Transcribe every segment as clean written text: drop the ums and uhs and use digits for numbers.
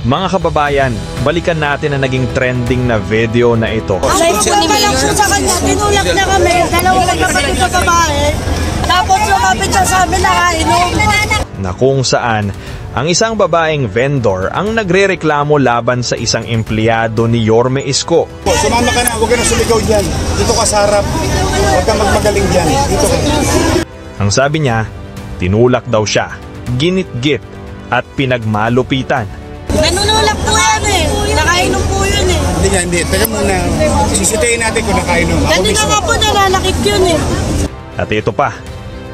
Mga kababayan, balikan natin ang naging trending na video na ito. Live po ni Mayor. Sa kanya, tinulak na kami, dalawang kapatid sa babae. Tapos lumapit siya sa amin, nakainom. Na kung saan, ang isang babaeng vendor ang nagrereklamo laban sa isang empleyado ni Yorme Isko. Sumama ka na, huwag ka na sumigaw dyan. Dito ka sa harap. Huwag ka magmagaling dyan. Dito ka. Ang sabi niya, tinulak daw siya, ginit-git at pinagmalupitan. Nanunulak po yan eh. Nakainom po yun eh. Hindi. Teka muna. Sisitayin natin kung nakainom. Kanina nga po nalalakit yun eh. At ito pa,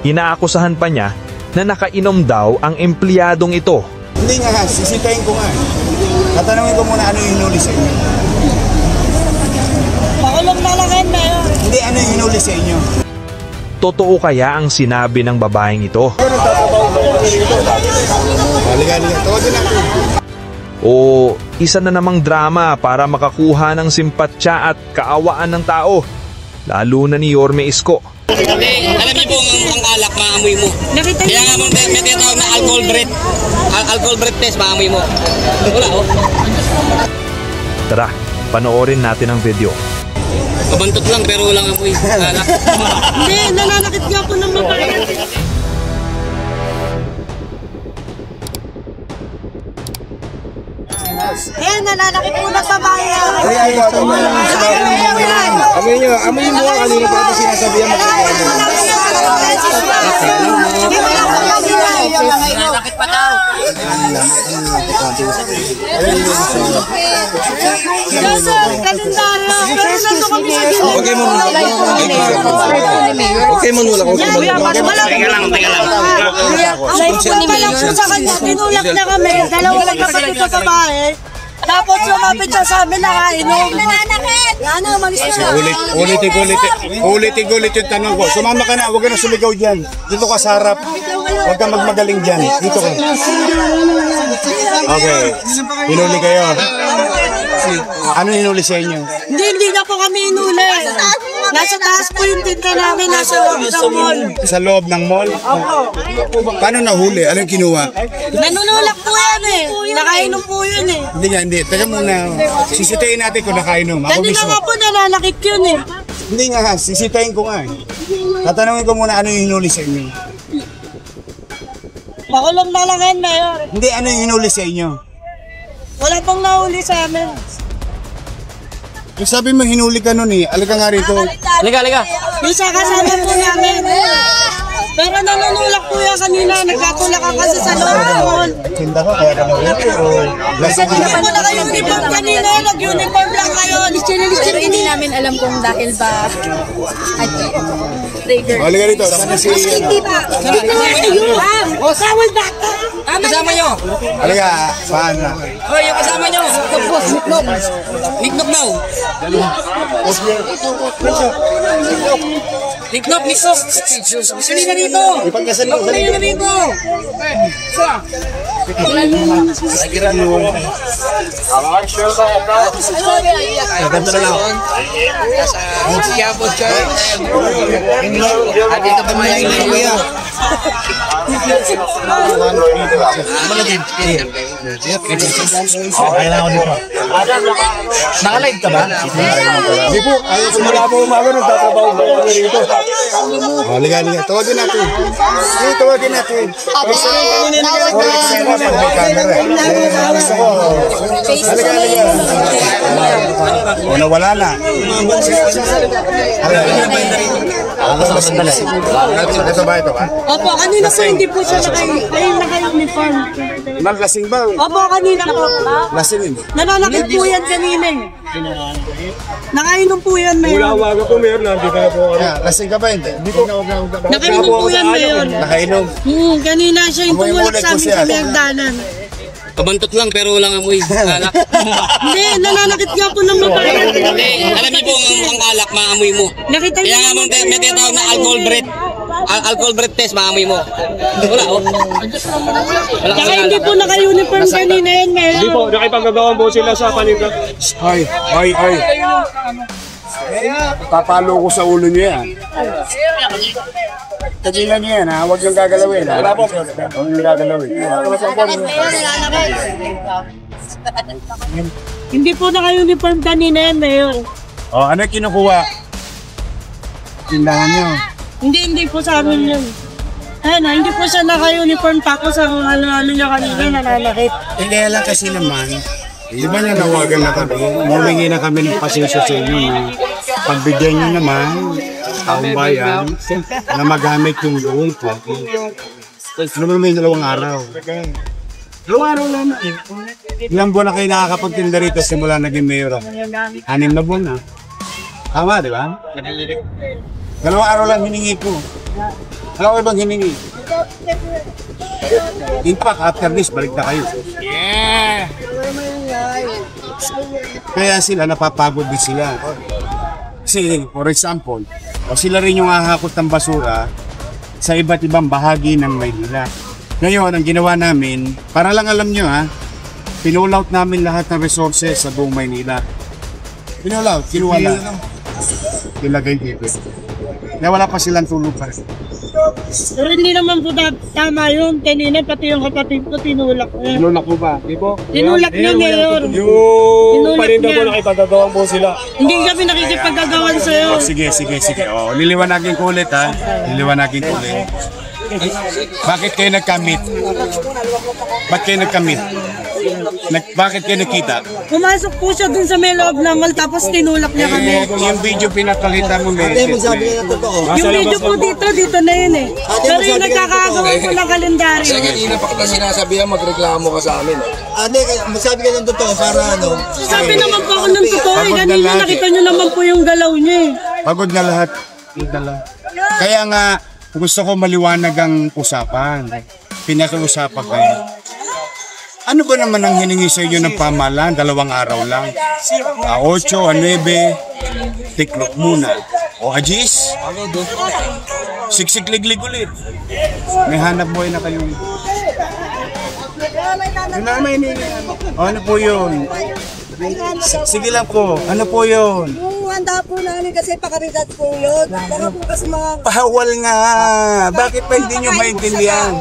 inaakusahan pa niya na nakainom daw ang empleyadong ito. Hindi nga, sisitayin ko nga. Tatanungin ko muna ano yung hinuli sa inyo. Pakulong na lang yan, Mayor. Hindi, ano yung hinuli sa inyo? Totoo kaya ang sinabi ng babaeng ito? Halika. Tawagin natin. O isa na namang drama para makakuha ng simpatya at kaawaan ng tao, lalo na ni Yorme Isko. Hindi, alam niyo po ang alak, maamoy mo. Kaya nga mo, may tinatawag na alcohol breath test, maamoy mo. Wala, oh. Tara, panoorin natin ang video. Kabantot lang pero walang amoy. Alak. Hindi, nalalakit nga po ng babae. Eh, nalalakit po ng babae. Amoy mo kanina pa ito sinasabihan mo. Nakakit pa daw. Okay mo nula ko. Teka lang. Live po ni Mayor. Sa kanya, tinulak na kami, dalawang kapatid sa babae. Tapos lumapit siya sa amin, nakainom. Nananakit! Yan na, umalis na siya. Ulit yung tanong ko. Sumama ka na, huwag ka na sumigaw dyan. Dito ka sa harap. Huwag ka magmagaling dyan. Dito ka. Okay. Hinuli kayo. Ano hinuli sa inyo? Hindi na po kami inuli. Nasa taas po yung tinta namin, nasa loob ng mall. Sa loob ng mall? Paano nahuli? Anong kinuha? Nanunulak po yan eh. Nakainom po yun eh. Hindi. Teka muna. Sisitayin natin kung nakainom. Ako Kanina mismo. nga po nalalakit yun eh. Hindi nga, sisitayin ko nga. Tatanungin ko muna ano yung hinuli sa inyo. Pakulong na lang yan, Mayor. Hindi, ano yung hinuli sa inyo? Wala pong nahuli sa amin. Yung sabi mo hinuli ka nun eh. Alika nga rito. Liga. Isa kasama po namin. Pero nanunulak po yan kanina. Nagkatulak ka kasi sa loob ng mall. Tinda ka, kaya ka nahuli. Hindi po na kayo uniform kanina. Nag-uniform lang kayo. Pero hindi namin alam kung dahil ba trigger. Alika rito. Saan si... Sawal na! Kasama nyo. Alika, saan na? Hoy, yung kasama nyo. Niknop daw. Niknop. Sali na rito. Ipagkasan mo. Sali na rito. Ganto na lang. Siabo Church. Dito pa may kuya. Nakalive ka ba? Hindi po. Ayaw simula po umaga. Nagtatrabaho ba kami rito? Halika. Tawagin natin. Tawagin natin. May camera eh. Halika. O nawala na. Ito ba? Opo, kanina po hindi po siya naka-uniform. Lasing ba? Opo, kanina po. Lasing. Nananakit po yan kanina eh. Nakainom po yan, Mayor. Lasing ka ba? Hindi po. Nakainom po yan, Mayor. Nakainom. Kanina siya yung tumulak sa amin sa Mayagdanan. Kabantot lang pero walang amoy. Alak. Hindi, nananakit nga po ng babae. Hindi, alam niyo po ang alak, maamoy mo. Nakita Kaya niyo nga mo, may tinatawag na alcohol breath test, maamoy mo. Wala, oh. Wala Saka kasi hindi alak. po naka-uniform kanina yan, Mayor. Hindi po, nakipagagawan po sila sa paninda. Ay. Papalo ko sa ulo niyo yan. Tagilan niyo yan, ha? Huwag yung gagalawin. Wala po. Huwag yung gagalawin. Hindi po naka-uniform kanina yan, Mayor. O, ano kinukuha? Tindahan niyo. Hindi po sa amin yun. Ayun, hindi po siya naka-uniform tapos ang ano niya kanina nananakit. Kaya lang kasi naman, di ba nanawagan na kami? Humingi na kami ng pasensya sa inyo na pagbigyan nyo naman taong bayan na magamit yung doon po. Ano naman may 2 araw? 2 araw lang na. Ilang buwan na kayo nakakapagtinda rito simula naging mayor? 6 na buwan na. Tama, di ba? 2 araw lang hiningi ko. Ano ko bang hiningi? In fact, after this, balik na kayo. Yeah! Kaya sila, napapagod din sila. Kasi, for example, o sila rin yung hahakot ng basura sa iba't ibang bahagi ng Maynila. Ngayon, ang ginawa namin, para lang alam nyo ha, pinull out namin lahat ng resources sa buong Maynila. Pinull out, kinuha lang. Ilagay dito. Kaya wala pa silang tulog pa rin. Pero hindi naman po tama yun. Kanina pati yung kapatid ko tinulak niya. Tinulak mo ba? Di po? Tinulak niya, Mayor. Yung paninda po nakipagagawan po sila. Hindi kami nakikipagagawan sa'yo. Sige. O, liliwanagin ko ulit ha. Liliwanagin ko ulit. Bakit kayo nagkamit? Bakit kayo nagkamit? Bakit kayo nakita? Pumasok po siya dun sa may loob ng mall tapos tinulak niya kami. Yung video pinakita mo, Yung video po dito na yun eh. Pero yung nagkakagawa po ng kalendaryo. Kasi kanina pa kita sinasabihan magreklamo ka sa amin. Masabi ka ng totoo para ano? Sabi naman po ako ng totoo eh. Ganina nakita nyo naman po yung galaw niya eh. Pagod na lahat. Kaya nga, gusto ko maliwanag ang usapan. Pinag-uusapan kayo. Ano ba naman ang hiningi sa inyo ng pamahalaan? 2 araw lang. 8, 9, tiklok muna. O ajis, siksik-liglig ulit. May hanap buhay na kayo. Ano po yun? Sige lang po. Ano po yun? Yung handa po namin kasi pakaridad po yun. Baka po kasi mga... Pahawal nga. Bakit pa hindi nyo maintindihan?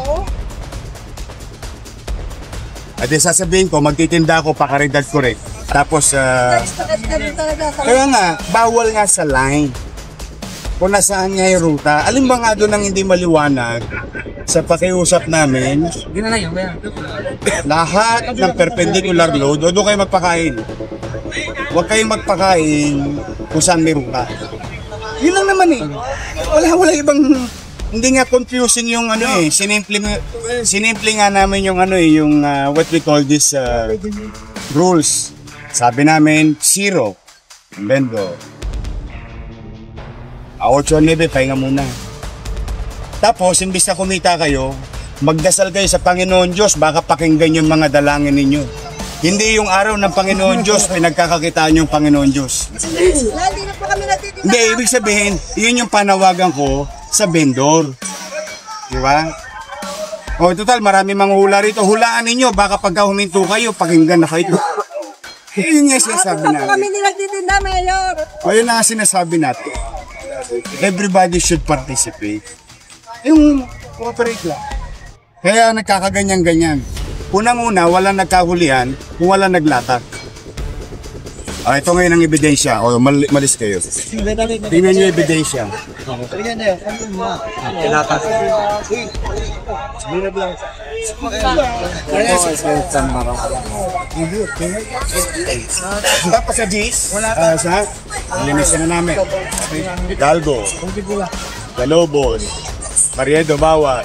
At sasabihin ko, magtitinda ako, pakaridad ko rin. Tapos, kaya nga, bawal nga sa line. Kung nasaan nga yung ruta. Alin ba nga doon ang hindi maliwanag sa pakiusap namin? Lahat ng perpendicular load, doon kayo magpakain. Huwag kayong magpakain kung saan may ruta. Yun lang naman eh. Wala ibang... Hindi nga confusing yung ano eh, sinimple nga namin yung ano eh, yung what we call this rules. Sabi namin, 0, bendo. 8, 9, pahinga muna. Tapos, imbis na kumita kayo, magdasal kayo sa Panginoon Diyos, baka pakinggan yung mga dalangin ninyo. Hindi yung araw ng Panginoon Diyos, pinagkakakitaan yung Panginoon Diyos. Hindi na po kami natitinda. Hindi, ibig sabihin, yun yung panawagan ko sa vendor. Di ba? O, total, marami manghula rito. Hulaan ninyo, baka pagka huminto kayo, pakinggan na kayo. Yun nga sinasabi natin. Kami nilagtitinda, Mayor. O, yun nga sinasabi natin. Everybody should participate. Yung cooperate lang. Kaya nagkakaganyan-ganyan. Unang-una, walang nagkahulihan kung walang naglatag. Ito ngayon ang ebidensya. O, malis kayo. Tingnan nyo ebidensya. Tapos sa G's, sa linisin na namin. Galgo, Galobon, Mariedo, Bawat,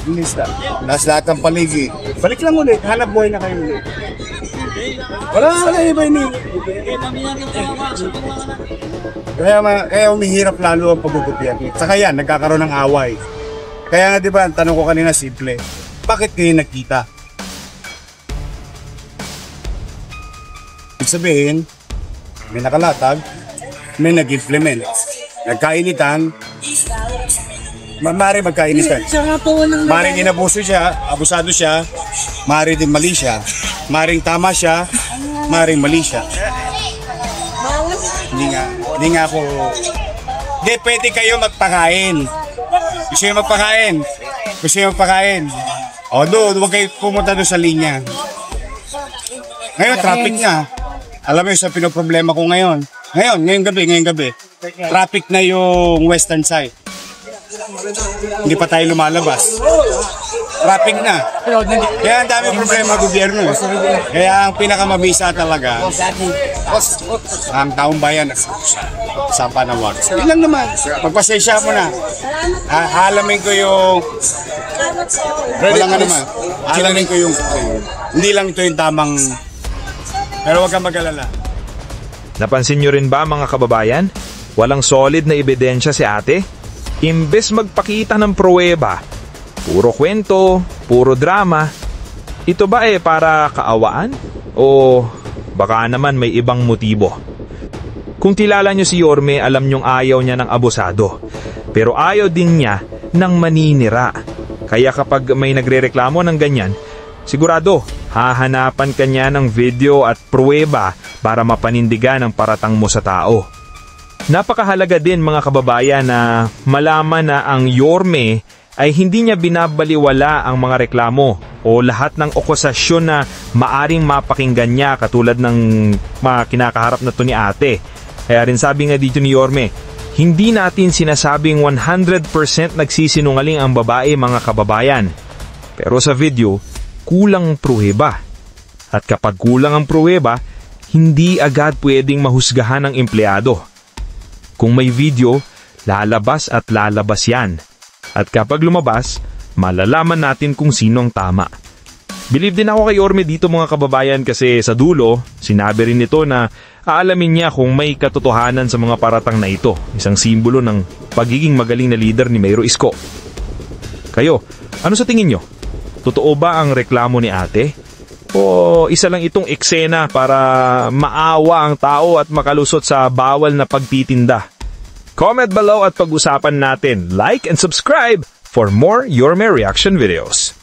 Lista. Tapos lahat ng paligid. Balik lang ulit, hanap buhay na kayo ulit. Wala iba yun. Kaya umihirap lalo ang paggugupian. Saka yan, nagkakaroon ng away. Kaya nga diba, ang tanong ko kanina simple, bakit kayo nagkita? Ibig sabihin, may nakalatag, may nag-implement. Nagkainitan, maaari magkainitan. Maaring inabuso siya, abusado siya, maaari din mali siya, maaring tama siya, maaring mali siya. Hindi nga ako... Hindi, pwede kayo magpakain. Gusto nyo magpakain. Gusto nyo magpakain. O doon, huwag kayo pumunta doon sa linya. Ngayon, traffic na. Alam mo yung sa pinoproblema ko ngayon. Ngayong gabi. Traffic na yung western side. Hindi pa tayo lumalabas. Traffic na. Kaya ang dami problema gobyerno. Kaya ang pinakamabisa talaga, ang taong bayan sa panawag. Yun lang naman. Magpasensya mo na. Halamin ko yung... Wala nga naman. Halamin ko yung... Hindi lang ito yung tamang... Pero huwag kang mag-alala. Napansin nyo rin ba mga kababayan? Walang solid na ebidensya si ate? Imbes magpakita ng pruweba, puro kwento, puro drama. Ito ba para kaawaan? O baka naman may ibang motibo? Kung kilala nyo si Yorme, alam nyong ayaw niya ng abusado. Pero ayaw din niya ng maninira. Kaya kapag may nagrereklamo ng ganyan, sigurado hahanapan ka niya ng video at pruweba para mapanindigan ang paratang mo sa tao. Napakahalaga din mga kababayan na malaman na ang Yorme ay hindi niya binabaliwala ang mga reklamo o lahat ng akusasyon na maaring mapakinggan niya katulad ng mga kinakaharap na to ni ate. Kaya rin sabi nga dito ni Yorme, hindi natin sinasabing 100% nagsisinungaling ang babae mga kababayan. Pero sa video, kulang pruweba. At kapag kulang ang pruweba, hindi agad pwedeng mahusgahan ng empleyado. Kung may video, lalabas at lalabas yan. At kapag lumabas, malalaman natin kung sino ang tama. Believe din ako kay Yorme dito mga kababayan kasi sa dulo, sinabi rin nito na aalamin niya kung may katotohanan sa mga paratang na ito. Isang simbolo ng pagiging magaling na leader ni Mayor Isko. Kayo, ano sa tingin nyo? Totoo ba ang reklamo ni ate? O isa lang itong eksena para maawa ang tao at makalusot sa bawal na pagtitinda? Comment below at pag-usapan natin. Like and subscribe for more Yorme reaction videos.